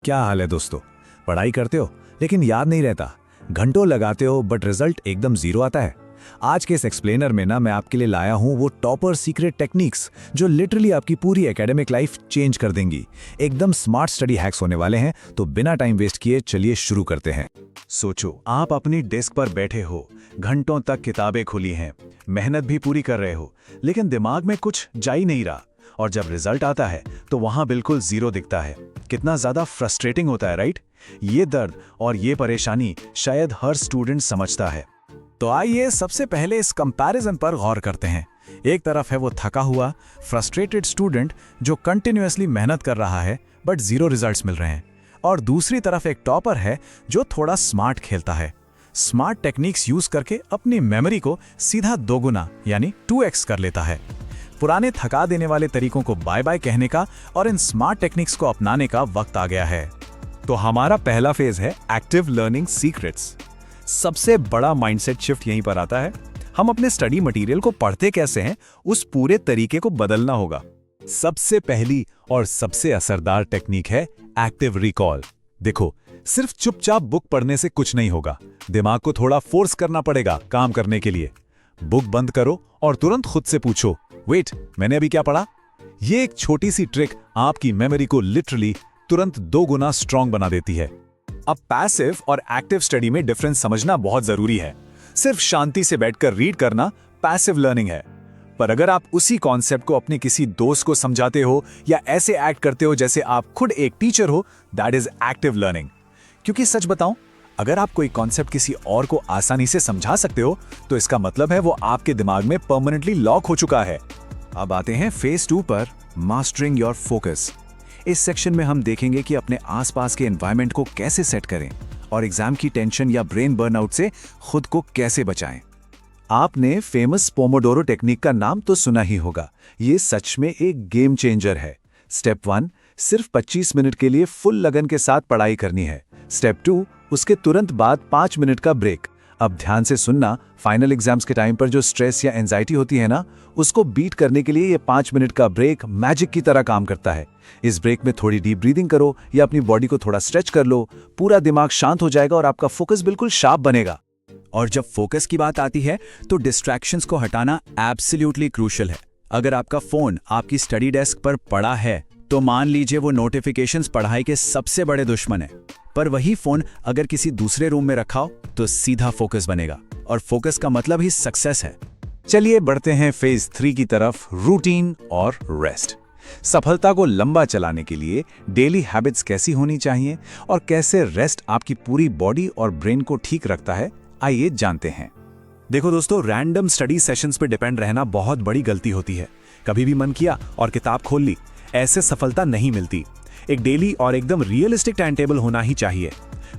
क्या हाल है दोस्तों। पढ़ाई करते हो लेकिन याद नहीं रहता, घंटों लगाते हो बट रिजल्ट एकदम जीरो आता है। आज के इस एक्सप्लेनर में मैं आपके लिए लाया हूं वो टॉपर सीक्रेट टेक्निक्स जो लिटरली आपकी पूरी एकेडमिक लाइफ चेंज कर देंगी। एकदम स्मार्ट स्टडी हैक्स होने वाले हैं, तो बिना टाइम वेस्ट किए चलिए शुरू करते हैं। सोचो, आप अपनी डेस्क पर बैठे हो, घंटों तक किताबें खुली हैं, मेहनत भी पूरी कर रहे हो, लेकिन दिमाग में कुछ जा ही नहीं रहा। और जब रिजल्ट आता है तो वहां बिल्कुल जीरो दिखता है। कितना ज्यादा फ्रस्ट्रेटिंग होता है, राइट? ये दर्द और ये परेशानी शायद हर स्टूडेंट समझता है। तो आइए सबसे पहले इस कंपैरिजन पर गौर करते हैं। एक तरफ है वो थका हुआ फ्रस्ट्रेटेड स्टूडेंट जो कंटिन्यूअसली मेहनत कर रहा है बट जीरो रिजल्ट्स मिल रहे हैं, और दूसरी तरफ एक टॉपर है जो थोड़ा स्मार्ट खेलता है, स्मार्ट टेक्निक्स यूज करके अपनी मेमोरी को सीधा दोगुना यानी 2x कर लेता है। पुराने थका देने वाले तरीकों को बाय बाय कहने का और इन स्मार्ट टेक्निक्स को अपनाने का वक्त आ गया है। तो हमारा पहला फेज है एक्टिव लर्निंग सीक्रेट्स। सबसे बड़ा माइंडसेट शिफ्ट यहीं पर आता है। हम अपने स्टडी मटेरियल को पढ़ते कैसे हैं, उस पूरे तरीके को बदलना होगा। सबसे पहली और सबसे असरदार टेक्निक है एक्टिव रिकॉल। देखो, सिर्फ चुपचाप बुक पढ़ने से कुछ नहीं होगा, दिमाग को थोड़ा फोर्स करना पड़ेगा काम करने के लिए। बुक बंद करो और तुरंत खुद से पूछो, वेट, मैंने अभी क्या पढ़ा? ये एक छोटी सी ट्रिक आपकी मेमोरी को लिटरली तुरंत 2 गुना स्ट्रांग बना देती है। अब पैसिव और एक्टिव स्टडी में डिफरेंस समझना बहुत जरूरी है। सिर्फ शांति से बैठकर रीड करना पैसिव लर्निंग है, पर अगर आप उसी कॉन्सेप्ट को अपने किसी दोस्त को समझाते हो या ऐसे एक्ट करते हो जैसे आप खुद एक टीचर हो, दैट इज एक्टिव लर्निंग। क्योंकि सच बताऊं, अगर आप कोई कॉन्सेप्ट किसी और को आसानी से समझा सकते हो तो इसका मतलब है वो आपके दिमाग में परमानेंटली लॉक हो चुका है। अब आते हैं फेज 2 पर, मास्टरिंग योर फोकस। इस सेक्शन में हम देखेंगे कि अपने आसपास के एनवायरनमेंट को कैसे सेट करें और एग्जाम की टेंशन या ब्रेन बर्नआउट से खुद को कैसे बचाएं। आपने फेमस पोमोडोरो टेक्निक का नाम तो सुना ही होगा। ये सच में एक गेम चेंजर है। स्टेप 1, सिर्फ 25 मिनट के लिए फुल लगन के साथ पढ़ाई करनी है। स्टेप 2, उसके तुरंत बाद 5 मिनट का ब्रेक। अब ध्यान से सुनना, फाइनल एग्जाम्स के टाइम पर जो स्ट्रेस या एंजाइटी होती है ना, उसको बीट करने के लिए ये 5 मिनट का ब्रेक मैजिक की तरह काम करता है। इस ब्रेक में थोड़ी डीप ब्रीदिंग करो या अपनी बॉडी को थोड़ा स्ट्रेच कर लो, पूरा दिमाग शांत हो जाएगा और आपका फोकस बिल्कुल शार्प बनेगा। और जब फोकस की बात आती है तो डिस्ट्रैक्शंस को हटाना एब्सोल्युटली क्रूशियल है। अगर आपका फोन आपकी स्टडी डेस्क पर पड़ा है तो मान लीजिए वो नोटिफिकेशंस पढ़ाई के सबसे बड़े दुश्मन है, पर वही फोन अगर किसी दूसरे रूम में रखा हो तो सीधा फोकस बनेगा, और फोकस का मतलब ही सक्सेस है। चलिए बढ़ते हैं फेज 3 की तरफ, रूटीन और रेस्ट। सफलता को लंबा चलाने के लिए डेली हैबिट्स कैसी होनी चाहिए और कैसे रेस्ट आपकी पूरी बॉडी और ब्रेन को ठीक रखता है, आइए जानते हैं। देखो दोस्तों, रैंडम स्टडी सेशंस पे डिपेंड रहना बहुत बड़ी गलती होती है। कभी भी मन किया और किताब खोल ली, ऐसे सफलता नहीं मिलती। एक डेली और एकदम रियलिस्टिक टाइम टेबल होना ही चाहिए।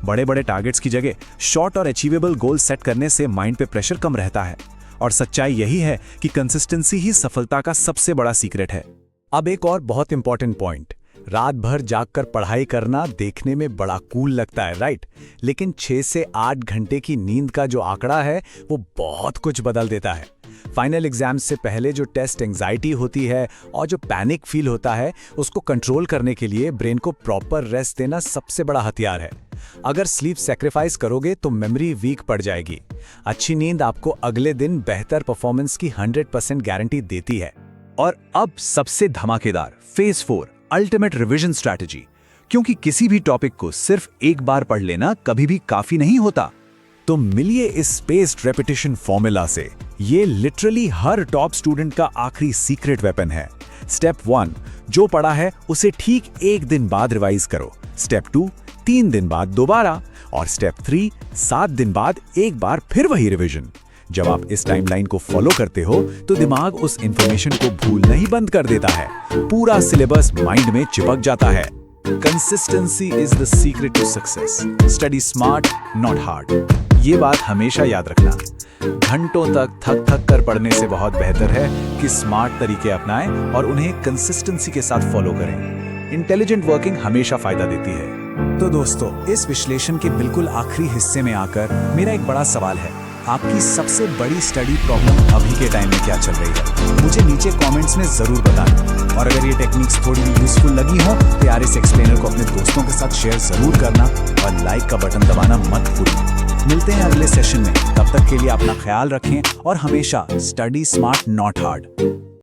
बड़े बड़े टारगेट्स की जगह शॉर्ट और अचीवेबल गोल सेट करने से माइंड पे प्रेशर कम रहता है, और सच्चाई यही है कि कंसिस्टेंसी ही सफलता का सबसे बड़ा सीक्रेट है। अब एक और बहुत इंपॉर्टेंट पॉइंट, रात भर जागकर पढ़ाई करना देखने में बड़ा कूल लगता है, राइट? लेकिन 6 से 8 घंटे की नींद का जो आंकड़ा है वो बहुत कुछ बदल देता है। फाइनल एग्जाम्स से पहले जो टेस्ट एंजाइटी होती है और जो पैनिक फील होता है, उसको कंट्रोल करने के लिए ब्रेन को प्रॉपर रेस्ट देना सबसे बड़ा हथियार है। अगर स्लीप सैक्रिफाइस करोगे तो मेमोरी वीक पड़ जाएगी। अच्छी नींद आपको अगले दिन बेहतर परफॉर्मेंस की 100% गारंटी देती है। और अब सबसे धमाकेदार फेज 4, अल्टीमेट रिवीजन स्ट्रैटेजी। क्योंकि किसी भी टॉपिक को सिर्फ एक बार पढ़ लेना कभी भी काफी नहीं होता। तो मिलिए इस स्पेस्ड रेपिटेशन फॉर्मूला से। ये लिटरली हर टॉप स्टूडेंट का आखिरी सीक्रेट वेपन है। स्टेप 1, जो पढ़ा है उसे ठीक 1 दिन बाद रिवाइज करो। स्टेप 2, 3 दिन बाद दोबारा, और स्टेप 3, 7 दिन बाद एक बार फिर वही रिवीजन। जब आप इस टाइमलाइन को फॉलो करते हो तो दिमाग उस इंफॉर्मेशन को भूलना ही बंद कर देता है, पूरा सिलेबस माइंड में चिपक जाता है। Consistency is the secret to success. Study smart, not hard. ये बात हमेशा याद रखना। घंटों तक थक थक कर पढ़ने से बहुत बेहतर है कि स्मार्ट तरीके अपनाएं और उन्हें कंसिस्टेंसी के साथ फॉलो करें। इंटेलिजेंट वर्किंग हमेशा फायदा देती है। तो दोस्तों, इस विश्लेषण के बिल्कुल आखिरी हिस्से में आकर मेरा एक बड़ा सवाल है, आपकी सबसे बड़ी स्टडी प्रॉब्लम अभी के टाइम में क्या चल रही है? मुझे नीचे कमेंट्स में जरूर बताना। और अगर ये टेक्निक्स थोड़ी भी यूजफुल लगी हो तो यार इस एक्सप्लेनर को अपने दोस्तों के साथ शेयर जरूर करना और लाइक का बटन दबाना मत भूलिए। मिलते हैं अगले सेशन में, तब तक के लिए अपना ख्याल रखें और हमेशा स्टडी स्मार्ट नॉट हार्ड।